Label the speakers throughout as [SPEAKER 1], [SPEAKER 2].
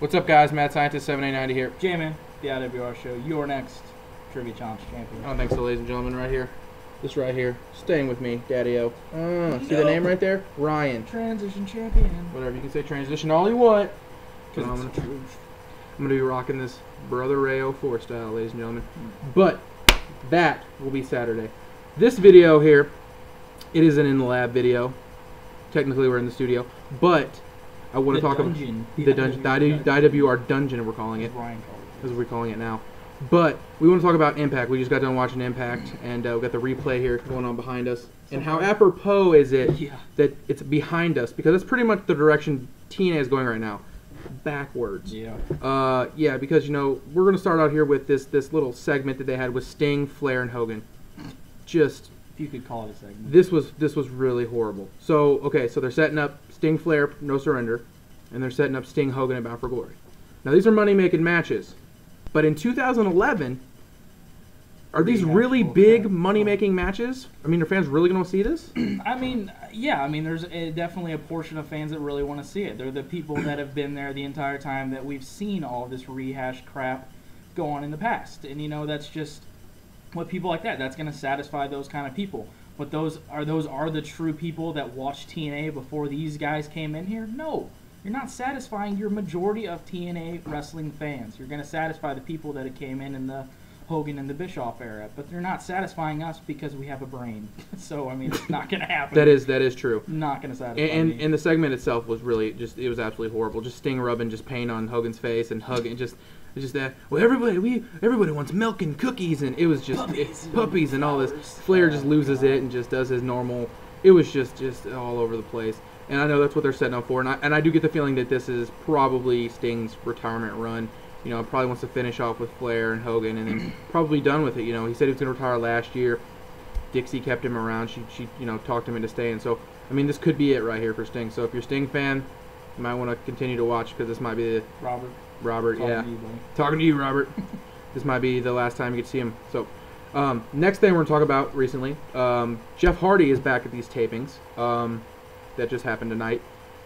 [SPEAKER 1] What's up, guys? Mad Scientist 7890 here.
[SPEAKER 2] Jman, the IWR show, your next Trivia Challenge champion.
[SPEAKER 1] Oh, thanks, ladies and gentlemen, right here. This right here. Staying with me, Daddy-O. See the name right there? Ryan.
[SPEAKER 2] Transition champion.
[SPEAKER 1] Whatever, you can say transition all you want.
[SPEAKER 2] Because
[SPEAKER 1] I'm
[SPEAKER 2] it's the truth.
[SPEAKER 1] going to be rocking this Brother Ray 04 style, ladies and gentlemen. But that will be Saturday. This video here, it is an in-the-lab video. Technically, we're in the studio. But I want to talk about the dungeon. The IWR dungeon, we're calling it. As we're calling it now. But we want to talk about Impact. We just got done watching Impact, and we got the replay here going on behind us. And how apropos is it that it's behind us? Because that's pretty much the direction TNA is going right now. Backwards.
[SPEAKER 2] Yeah.
[SPEAKER 1] Yeah, because, you know, we're going to start out here with this little segment that they had with Sting, Flair, and Hogan. Just...
[SPEAKER 2] if you could call it a segment.
[SPEAKER 1] This was really horrible. So, okay, so they're setting up Sting, Flair, No Surrender, and they're setting up Sting, Hogan, and Bound for Glory. Now, these are money-making matches. But in 2011, are these really big money-making matches? I mean, are fans really going to see this?
[SPEAKER 2] I mean, yeah. I mean, there's definitely a portion of fans that really want to see it. They're the people that have been there the entire time that we've seen all this rehashed crap go on in the past. And, you know, that's just what people like that's going to satisfy those kind of people. But those are the true people that watched TNA before these guys came in here? No. You're not satisfying your majority of TNA wrestling fans. You're going to satisfy the people that came in the Hogan and the Bischoff era, but they're not satisfying us because we have a brain. So, I mean, it's not going to happen.
[SPEAKER 1] That is true.
[SPEAKER 2] Not going to satisfy me.
[SPEAKER 1] And the segment itself was really it was absolutely horrible. Just Sting rubbing just paint on Hogan's face and hugging just that. Well, everybody wants milk and cookies, and it was just puppies and all this. Flair just loses it and just does his normal. It was just all over the place. And I know that's what they're setting up for. And I do get the feeling that this is probably Sting's retirement run. You know, probably wants to finish off with Flair and Hogan and then probably done with it. You know, he said he was going to retire last year. Dixie kept him around. She you know, talked him into staying. So, I mean, this could be it right here for Sting. So if you're a Sting fan, you might want to continue to watch because this might be the... Robert, yeah. Talking to you, Robert. This might be the last time you get to see him. So, next thing we're going to talk about recently, Jeff Hardy is back at these tapings. That just happened tonight.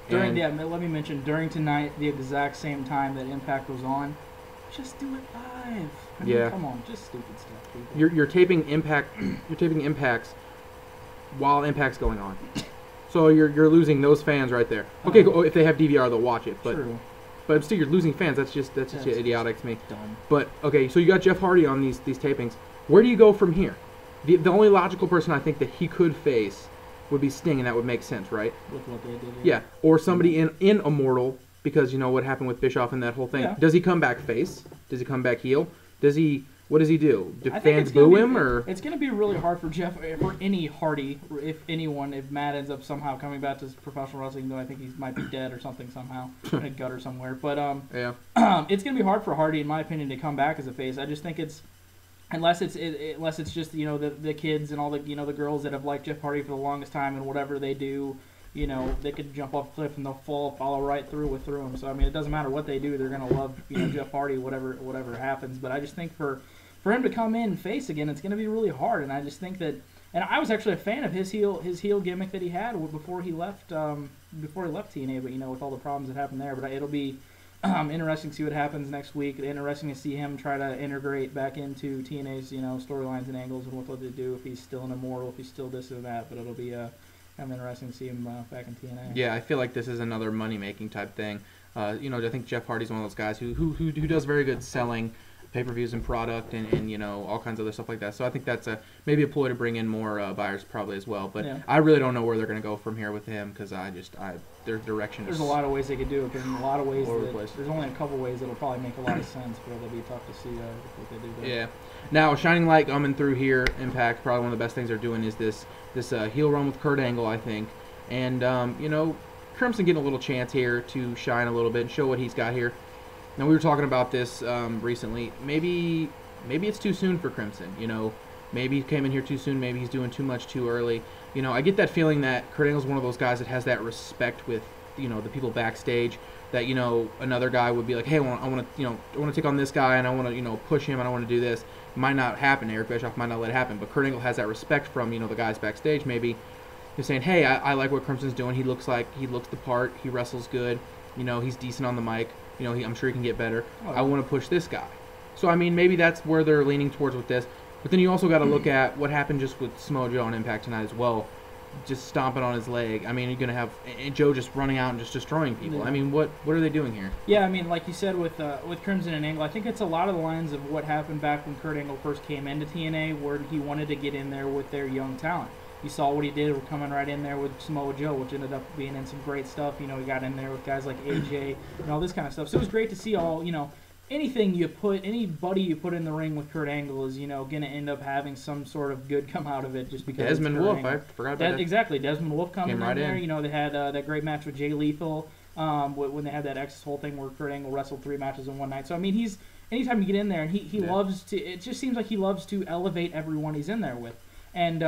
[SPEAKER 2] Let me mention, during tonight, the exact same time that Impact was on, just do it live. I mean, come on, just stupid stuff, people.
[SPEAKER 1] You're taping Impact. You're taping Impacts while Impact's going on. So you're losing those fans right there. Okay, if they have DVR, they'll watch it. But
[SPEAKER 2] true.
[SPEAKER 1] But still, you're losing fans. That's just idiotic to me.
[SPEAKER 2] Dumb.
[SPEAKER 1] But okay, so you got Jeff Hardy on these tapings. Where do you go from here? The only logical person I think that he could face would be Sting, and that would make sense, right?
[SPEAKER 2] With what they did.
[SPEAKER 1] Yeah, or somebody in Immortal, because you know what happened with Bischoff and that whole thing. Yeah. Does he come back face? Does he come back heel? What does he do? Do fans boo him, or?
[SPEAKER 2] It's going to be really hard for any Hardy, if Matt ends up somehow coming back to professional wrestling, though I think he might be dead or something somehow, in a gutter somewhere. But it's going to be hard for Hardy, in my opinion, to come back as a face. I just think it's unless it's just, you know, the kids and all the, you know, the girls that have liked Jeff Hardy for the longest time, and whatever they do, you know, they could jump off a cliff and they'll follow right through him. So I mean, it doesn't matter what they do, they're gonna love, you know, Jeff Hardy, whatever happens. But I just think for him to come in face again, it's gonna be really hard. And I just think that, and I was actually a fan of his heel gimmick that he had before he left TNA. But you know, with all the problems that happened there, but it'll be interesting to see what happens next week. Interesting to see him try to integrate back into TNA's, you know, storylines and angles and what they do, if he's still an Immortal, if he's still this or that. But it'll be kind of interesting to see him back in TNA.
[SPEAKER 1] Yeah, I feel like this is another money-making type thing. You know, I think Jeff Hardy's one of those guys who does very good selling pay-per-views and product and you know, all kinds of other stuff like that. So I think that's maybe a ploy to bring in more buyers probably as well. But I really don't know where they're going to go from here with him, because their direction
[SPEAKER 2] is... There's a lot of ways they could do it, but in a lot of ways there's only a couple ways that'll probably make a lot of sense, but it'll be tough to see what they do there. Yeah.
[SPEAKER 1] Now, shining light coming through here, Impact, probably one of the best things they're doing is this heel run with Kurt Angle, I think. And, you know, Crimson getting a little chance here to shine a little bit and show what he's got here. Now, we were talking about this recently. Maybe it's too soon for Crimson. You know, maybe he came in here too soon. Maybe he's doing too much too early. You know, I get that feeling that Kurt Angle's one of those guys that has that respect with, you know, the people backstage. That, you know, another guy would be like, hey, I want to take on this guy, and I want to, you know, push him, and I want to do this. Might not happen. Eric Bischoff might not let it happen, but Kurt Angle has that respect from, you know, the guys backstage. Maybe he's saying, hey, I like what Crimson's doing. He looks the part. He wrestles good. You know, he's decent on the mic. I'm sure he can get better.
[SPEAKER 2] Oh.
[SPEAKER 1] I want to push this guy. So, I mean, maybe that's where they're leaning towards with this. But then you also got to look at what happened just with Samoa Joe on Impact tonight as well. Just stomping on his leg. I mean, you're going to have Joe just running out and just destroying people.
[SPEAKER 2] Yeah.
[SPEAKER 1] I mean, what are they doing here?
[SPEAKER 2] Yeah, I mean, like you said with Crimson and Angle, I think it's a lot of the lines of what happened back when Kurt Angle first came into TNA, where he wanted to get in there with their young talent. You saw what he did. We're coming right in there with Samoa Joe, which ended up being in some great stuff. He got in there with guys like AJ and all this kind of stuff. So it was great to see all, anybody you put in the ring with Kurt Angle is, going to end up having some sort of good come out of it just because
[SPEAKER 1] Desmond Wolfe, I forgot about that.
[SPEAKER 2] Exactly. Desmond Wolfe coming
[SPEAKER 1] right
[SPEAKER 2] in there. They had that great match with Jay Lethal when they had that X whole thing where Kurt Angle wrestled 3 matches in one night. So, I mean, anytime you get in there, and he loves to, it just seems like he loves to elevate everyone he's in there with. And,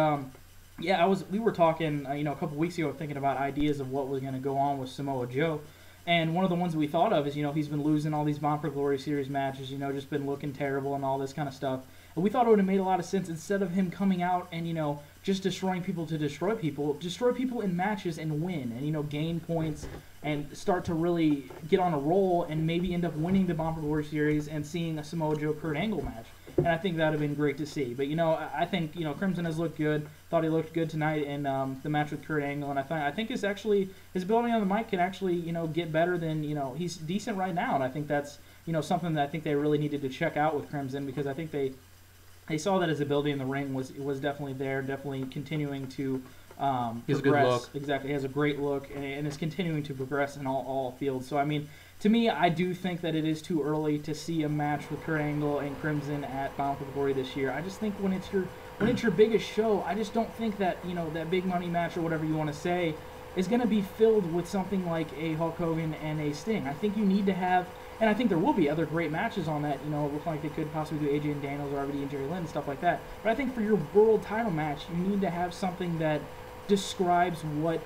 [SPEAKER 2] we were talking, a couple weeks ago thinking about ideas of what was going to go on with Samoa Joe. And one of the ones that we thought of is, he's been losing all these Bound for Glory series matches, just been looking terrible and all this kind of stuff. And we thought it would have made a lot of sense instead of him coming out and, just destroying people to destroy people in matches and win and, gain points and start to really get on a roll and maybe end up winning the Bound for Glory series and seeing a Samoa Joe Kurt Angle match. And I think that would have been great to see. But, I think, Crimson has looked good. Thought he looked good tonight in the match with Kurt Angle. And I think his ability on the mic can actually, get better than, he's decent right now. And I think that's, something that I think they really needed to check out with Crimson, because I think they saw that his ability in the ring was definitely there, definitely continuing to progress.
[SPEAKER 1] He has a good look.
[SPEAKER 2] Exactly. He has a great look and is continuing to progress in all fields. So, I mean, to me, I do think that it is too early to see a match with Kurt Angle and Crimson at Bound for Glory this year. I just think when it's your biggest show, I just don't think that, that big money match or whatever you want to say is going to be filled with something like a Hulk Hogan and a Sting. I think you need to have, and I think there will be other great matches on that. It looks like they could possibly do AJ and Daniels or RVD and Jerry Lynn and stuff like that. But I think for your world title match, you need to have something that describes what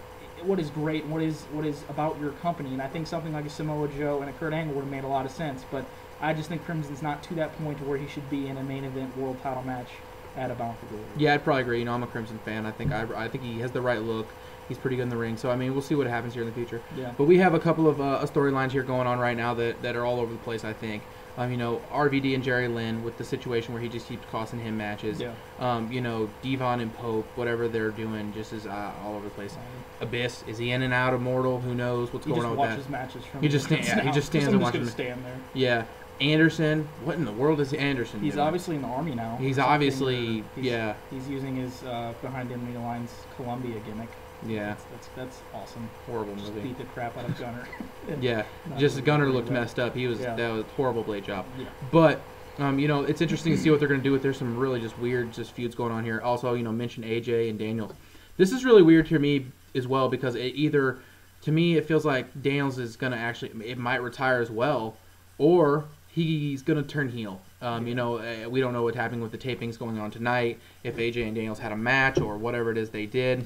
[SPEAKER 2] is great and what is about your company. And I think something like a Samoa Joe and a Kurt Angle would have made a lot of sense. But I just think Crimson's not to that point to where he should be in a main event world title match at a Bound for Glory.
[SPEAKER 1] Yeah, I'd probably agree. I'm a Crimson fan. I think he has the right look. He's pretty good in the ring. So, I mean, we'll see what happens here in the future.
[SPEAKER 2] Yeah.
[SPEAKER 1] But we have a couple of storylines here going on right now that are all over the place, I think. RVD and Jerry Lynn with the situation where he just keeps costing him matches.
[SPEAKER 2] Yeah.
[SPEAKER 1] Devon and Pope, whatever they're doing, just is all over the place. Abyss, is he in and out? Immortal? Who knows what's going on with that?
[SPEAKER 2] He just watches matches from
[SPEAKER 1] he just stands and watches.
[SPEAKER 2] Stand there.
[SPEAKER 1] Yeah. Anderson, what in the world is Anderson
[SPEAKER 2] He's
[SPEAKER 1] doing?
[SPEAKER 2] obviously in the Army now.
[SPEAKER 1] He's obviously, yeah.
[SPEAKER 2] He's using his behind enemy lines Columbia gimmick.
[SPEAKER 1] Yeah.
[SPEAKER 2] That's awesome.
[SPEAKER 1] Horrible
[SPEAKER 2] just
[SPEAKER 1] movie.
[SPEAKER 2] Beat the crap out of Gunner.
[SPEAKER 1] Yeah. Just Gunner looked messed up. That was a horrible blade job.
[SPEAKER 2] Yeah.
[SPEAKER 1] But it's interesting to see what they're going to do with. There's some really just weird feuds going on here. Also, mention AJ and Daniels. This is really weird to me as well, because to me it feels like Daniels is going to it might retire as well, or he's going to turn heel. We don't know what's happening with the tapings going on tonight, if AJ and Daniels had a match or whatever it is they did.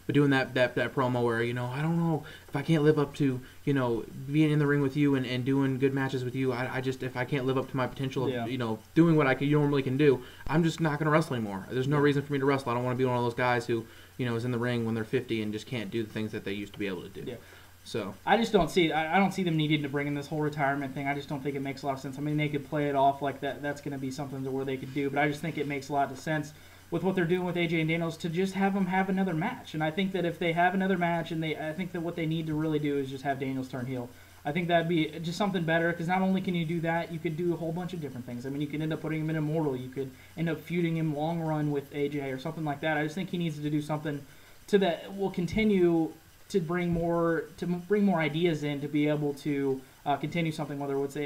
[SPEAKER 1] But doing that promo where, I don't know if I can't live up to, being in the ring with you and doing good matches with you, I just, if I can't live up to my potential of, doing what I normally can do, I'm just not going to wrestle anymore. There's no reason for me to wrestle. I don't want to be one of those guys who, is in the ring when they're 50 and just can't do the things that they used to be able to do.
[SPEAKER 2] Yeah.
[SPEAKER 1] So
[SPEAKER 2] I just don't see it. I don't see them needing to bring in this whole retirement thing. I just don't think it makes a lot of sense. I mean, they could play it off like that. That's going to be something to where they could do. But I just think it makes a lot of sense with what they're doing with AJ and Daniels to just have them have another match. And I think that if they have another match, I think that what they need to really do is just have Daniels turn heel. I think that'd be just something better, because not only can you do that, you could do a whole bunch of different things. I mean, you could end up putting him in Immortal. You could end up feuding him long run with AJ or something like that. I just think he needs to do something that will continue to bring more ideas in to be able to continue something, whether it's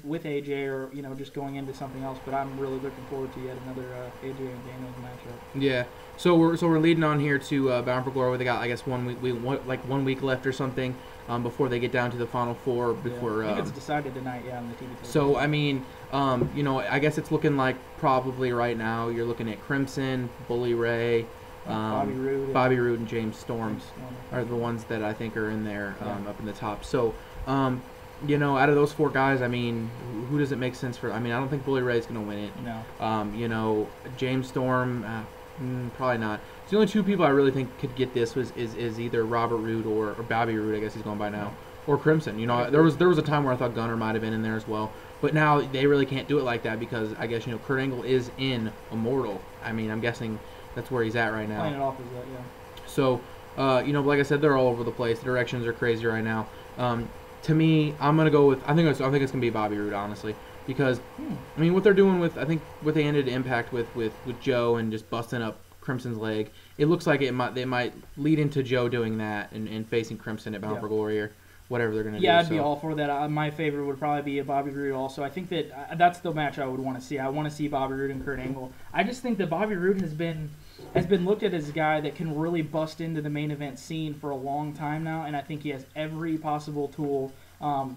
[SPEAKER 2] with AJ or just going into something else. But I'm really looking forward to yet another AJ and Daniels matchup.
[SPEAKER 1] Yeah. So we're leading on here to Bound for Glory. They got 1 week left or something before they get down to the Final Four. Before
[SPEAKER 2] I think it's decided tonight, on the TV.
[SPEAKER 1] So I mean, I guess it's looking like probably right now you're looking at Crimson, Bully Ray. Bobby Roode and James Storm are the ones that I think are in there up in the top. So, out of those 4 guys, I mean, who does it make sense for? I mean, I don't think Bully Ray's going to win it.
[SPEAKER 2] No.
[SPEAKER 1] James Storm, probably not. The only 2 people I really think could get this is either Robert Roode or Bobby Roode, I guess he's going by now, or Crimson. You know, there was a time where I thought Gunner might have been in there as well, but now they really can't do it like that because I guess Kurt Angle is in Immortal. I mean, I'm guessing that's where he's at right now.
[SPEAKER 2] Playing it off as that, yeah.
[SPEAKER 1] So, like I said, they're all over the place. The directions are crazy right now. To me, I'm gonna go with I think it's gonna be Bobby Roode, honestly, because I mean what they're doing with what they ended Impact with Joe and just busting up Crimson's leg. It looks like they might lead into Joe doing that and facing Crimson at Bound for Glory or whatever they're gonna do.
[SPEAKER 2] Yeah, I'd be all for that. My favorite would probably be a Bobby Roode also. I think that that's the match I would want to see. I want to see Bobby Roode and Kurt Angle. I just think that Bobby Roode has been looked at as a guy that can really bust into the main event scene for a long time now, and I think he has every possible tool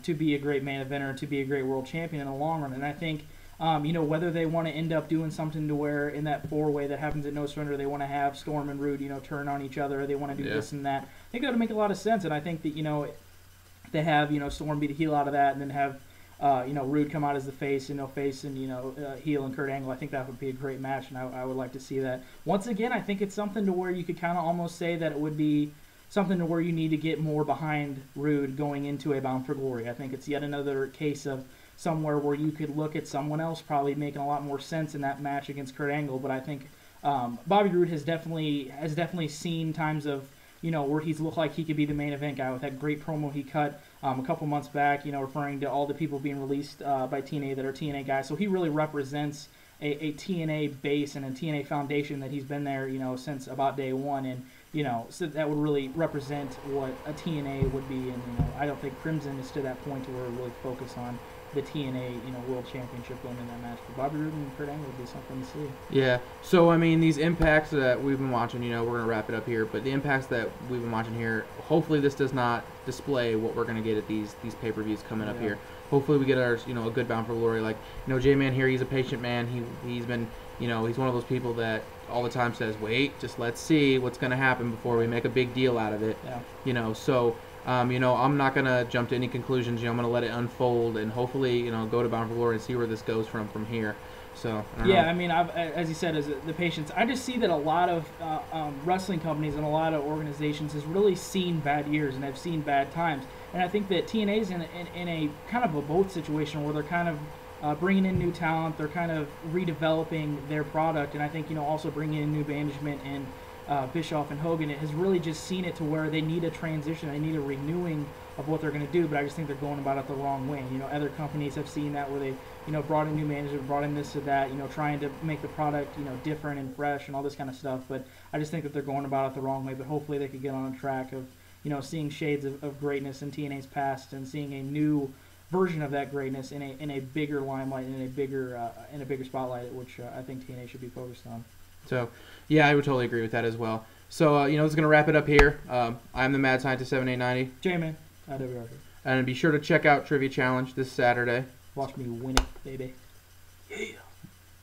[SPEAKER 2] to be a great main eventer, to be a great world champion in the long run. And I think, whether they want to end up doing something to where in that four-way that happens at No Surrender, they want to have Storm and Roode, turn on each other, or they want to do this and that. I think that would make a lot of sense, and I think that, they have, Storm be the heel out of that, and then have, Roode come out as the face, face and, heel and Kurt Angle. I think that would be a great match, and I would like to see that. Once again, I think it's something to where you could kind of almost say that it would be something to where you need to get more behind Roode going into a Bound for Glory. I think it's yet another case of somewhere where you could look at someone else probably making a lot more sense in that match against Kurt Angle, but I think Bobby Roode has definitely seen times of where he's looked like he could be the main event guy with that great promo he cut a couple months back, referring to all the people being released by TNA that are TNA guys. So he really represents a TNA base and a TNA foundation that he's been there, since about day one. And, so that would really represent what a TNA would be. And, I don't think Crimson is to that point to where we really focus on the TNA, World Championship going in that match. But Bobby Roode and Kurt Angle would be something to see.
[SPEAKER 1] Yeah. So, I mean, these impacts that we've been watching, we're going to wrap it up here, but the impacts that we've been watching here, hopefully this does not display what we're going to get at these pay-per-views coming up here. Hopefully we get our, a good Bound for Glory. Like, Jman here, he's a patient man. He's been, he's one of those people that all the time says, wait, just let's see what's going to happen before we make a big deal out of it. Yeah. So... I'm not going to jump to any conclusions. I'm going to let it unfold and hopefully, go to Bound for Glory and see where this goes from here. So, I don't know.
[SPEAKER 2] I mean, as you said, as the patience, I just see that a lot of wrestling companies and a lot of organizations has really seen bad years and have seen bad times. And I think that TNA's in a kind of a both situation where they're kind of bringing in new talent, they're kind of redeveloping their product, and I think, also bringing in new management and Bischoff and Hogan, it has really just seen it to where they need a transition, they need a renewing of what they're going to do, but I just think they're going about it the wrong way. Other companies have seen that where they, brought in new managers, brought in this or that, trying to make the product, different and fresh and all this kind of stuff, but I just think that they're going about it the wrong way, but hopefully they could get on a track of, seeing shades of greatness in TNA's past and seeing a new version of that greatness in a bigger limelight and in a bigger spotlight, which I think TNA should be focused on.
[SPEAKER 1] So, yeah, I would totally agree with that as well. So, this is going to wrap it up here. I'm the Mad Scientist 7890.
[SPEAKER 2] Jman, IWR.
[SPEAKER 1] And be sure to check out Trivia Challenge this Saturday.
[SPEAKER 2] Watch me win it, baby. Yeah.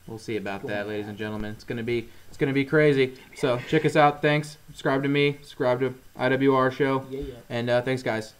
[SPEAKER 1] We'll see about that, ladies and gentlemen. It's gonna be crazy. So check us out. Thanks. Subscribe to me. Subscribe to IWR show.
[SPEAKER 2] Yeah.
[SPEAKER 1] And thanks, guys.